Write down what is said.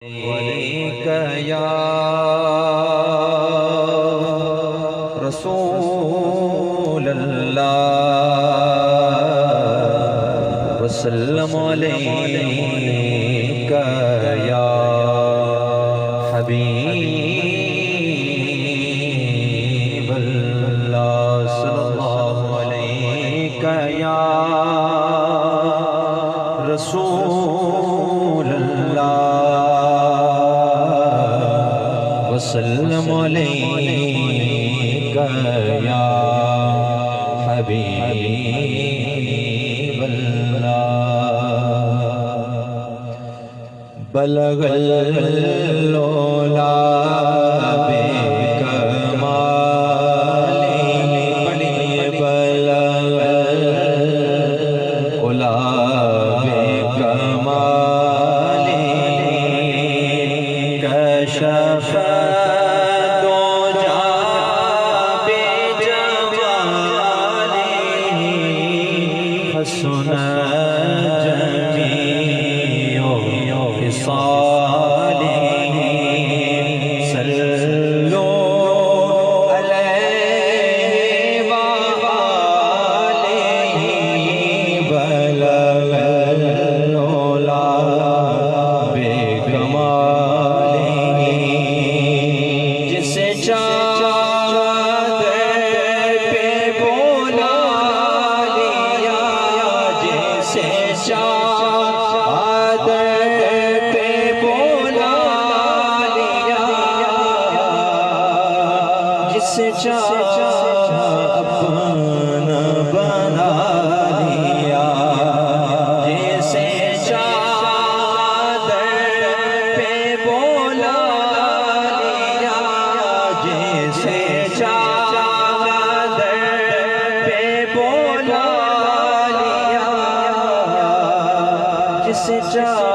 علیک یا رسول اللہ وسلم علیک یا حبیب اللہ صلی اللہ علیک یا رسول اللہ وسلم علیک یا حبیب اللہ بلغ العلا بکمالہ بلغ العلا بکمالہ کشف حسن جمیع خصالہ صلوا علیہ وآلہ بلغ العلا بکمالہ جسے چاہا اپنا بنا لیا جیسے چادر پہ بولا لیا جیسے چادر پہ بولا لیا جسے چاہا